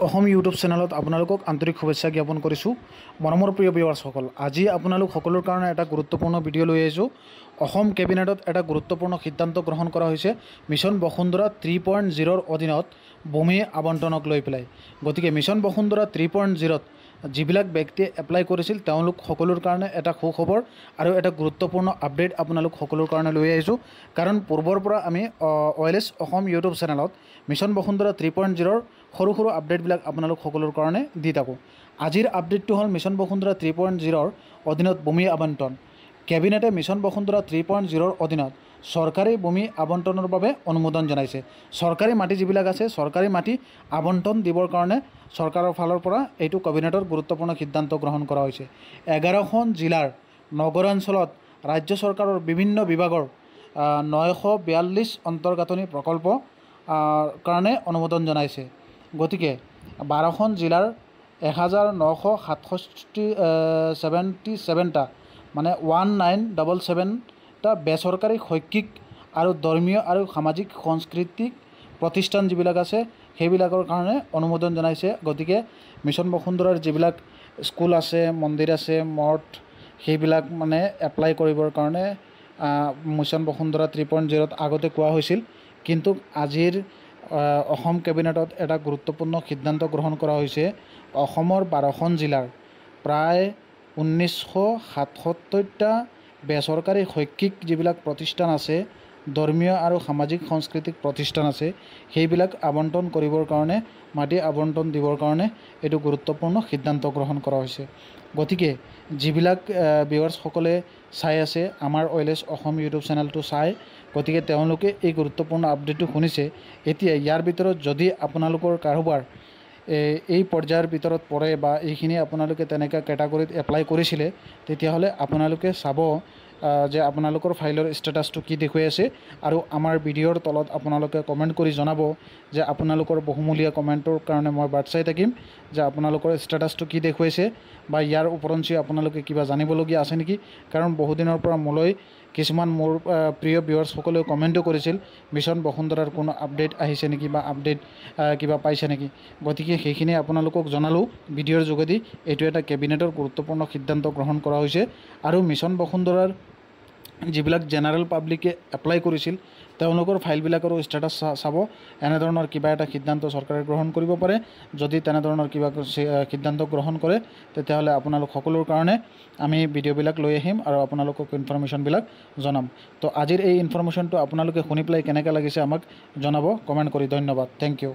Assam YouTube চেনেলত আপোনালোকক আন্তৰিক শুভেচ্ছা জ্ঞাপন কৰিছোঁ। মৰমৰ প্ৰিয় ভিউৱাৰ্ছসকল, আজি আপোনালোক সকলৰ কাৰণে এটা গুৰুত্বপূৰ্ণ ভিডিঅ' লৈ আহিছোঁ। অসম কেবিনেটত এটা গুৰুত্বপূৰ্ণ সিদ্ধান্ত গ্ৰহণ কৰা হৈছে মিছন বসুন্ধৰা 3.0ৰ অধীনত ভূমি আবণ্টনক লৈ পেলাই। গতিকে মিছন বসুন্ধৰা 3.0ত যিবিলাক ব্যক্তিয়ে এপ্লাই কৰিছিল তেওঁলোক সকলৰ কাৰণে এটা সুখবৰ আৰু এটা গুৰুত্বপূৰ্ণ আপডেট আপোনালোক সকলৰ কাৰণে লৈ আহিছোঁ। কাৰণ পূৰ্বৰ পৰা আমি OLS অসম ইউটিউব চেনেলত মিছন বসুন্ধৰা 3.0ৰ সৰু সৰু আপডেটবিলাক আপোনালোক সকলৰ কাৰণে দি থাকোঁ। আজিৰ আপডেটটো হ'ল মিছন বসুন্ধৰা 3.0ৰ অধীনত ভূমি আবণ্টন। কেবিনেটে মিছন বসুন্ধৰা 3.0ৰ অধীনত চৰকাৰী ভূমি আবণ্টনৰ বাবে অনুমোদন জনাইছে। চৰকাৰী মাটি যিবিলাক আছে চৰকাৰী মাটি আবণ্টন দিবৰ কাৰণে চৰকাৰৰ ফালৰ পৰা এইটো কেবিনেটৰ গুৰুত্বপূৰ্ণ সিদ্ধান্ত গ্ৰহণ কৰা হৈছে। 11খন জিলাৰ নগৰাঞ্চলত ৰাজ্য চৰকাৰৰ বিভিন্ন বিভাগৰ 942 অন্তৰ্গাঁথনি প্ৰকল্প কাৰণে অনুমোদন জনাইছে। গতিকে 12খন জিলাৰ 1977টা মানে 1977টা বেচৰকাৰী শৈক্ষিক আৰু ধৰ্মীয় আৰু সামাজিক সাংস্কৃতিক প্ৰতিষ্ঠান যিবিলাক আছে সেইবিলাকৰ কাৰণে অনুমোদন জনাইছে। গতিকে মিছন বসুন্ধৰাৰ যিবিলাক স্কুল আছে, মন্দিৰ আছে, মঠ সেইবিলাক মানে এপ্লাই কৰিবৰ কাৰণে মিছন বসুন্ধৰা 3.0ত আগতে কোৱা হৈছিল। কিন্তু আজিৰ অসম কেবিনেটত এটা গুৰুত্বপূৰ্ণ সিদ্ধান্ত গ্ৰহণ কৰা হৈছে। অসমৰ 12খন জিলাৰ প্ৰায় 1977টা বেচৰকাৰী শৈক্ষিক যিবিলাক প্ৰতিষ্ঠান আছে, ধৰ্মীয় আৰু সামাজিক সাংস্কৃতিক প্ৰতিষ্ঠান আছে, সেইবিলাক আবণ্টন কৰিবৰ কাৰণে মাটি আবণ্টন দিবৰ কাৰণে এইটো গুৰুত্বপূৰ্ণ সিদ্ধান্ত গ্ৰহণ কৰা হৈছে। গতিকে যিবিলাক ভিউৱাৰ্ছসকলে চাই আছে আমাৰ OLS অসম ইউটিউব চেনেলটো চাই, গতিকে তেওঁলোকে এই গুৰুত্বপূৰ্ণ আপডেটটো শুনিছে। এতিয়া ইয়াৰ ভিতৰত যদি আপোনালোকৰ কাৰোবাৰ এই পৰ্যায়ৰ ভিতৰত পৰে বা এইখিনি আপোনালোকে তেনেকুৱা কেটাগৰীত এপ্লাই কৰিছিলে, তেতিয়াহ'লে আপোনালোকে চাব যে আপোনালোকৰ ফাইলৰ ষ্টেটাছটো কি দেখুৱাই আছে আৰু আমাৰ ভিডিঅ'ৰ তলত আপোনালোকে কমেণ্ট কৰি জনাব যে আপোনালোকৰ বহুমূলীয়া কমেণ্টৰ কাৰণে মই বাট চাই থাকিম যে আপোনালোকৰ ষ্টেটাছটো কি দেখুৱাইছে বা ইয়াৰ ওপৰঞ্চি আপোনালোকে কিবা জানিবলগীয়া আছে নেকি। কাৰণ বহুদিনৰ পৰা মোলৈ কিছুমান মোৰ প্ৰিয় ভিউৱাৰ্ছসকলেও কমেণ্টো কৰিছিল মিছন বসুন্ধৰাৰ কোনো আপডেট আহিছে নেকি বা আপডেট কিবা পাইছে নেকি। গতিকে সেইখিনি আপোনালোকক জনালোঁ ভিডিঅ'ৰ যোগেদি। এইটো এটা কেবিনেটৰ গুৰুত্বপূৰ্ণ সিদ্ধান্ত গ্ৰহণ কৰা হৈছে আৰু মিছন বসুন্ধৰাৰ যিবিলাক জেনেৰেল পাব্লিকে এপ্লাই কৰিছিল তেওঁলোকৰ ফাইলবিলাকৰো ষ্টেটাছ চাব। এনেধৰণৰ কিবা এটা সিদ্ধান্ত চৰকাৰে গ্ৰহণ কৰিব পাৰে। যদি তেনেধৰণৰ কিবা সিদ্ধান্ত গ্ৰহণ কৰে তেতিয়াহ'লে আপোনালোক সকলোৰ কাৰণে আমি ভিডিঅ'বিলাক লৈ আহিম আৰু আপোনালোকক ইনফৰমেশ্যনবিলাক জনাম। তো আজিৰ এই ইনফৰমেশ্যনটো আপোনালোকে শুনি পেলাই কেনেকৈ লাগিছে আমাক জনাব কমেণ্ট কৰি। ধন্যবাদ, থেংক ইউ।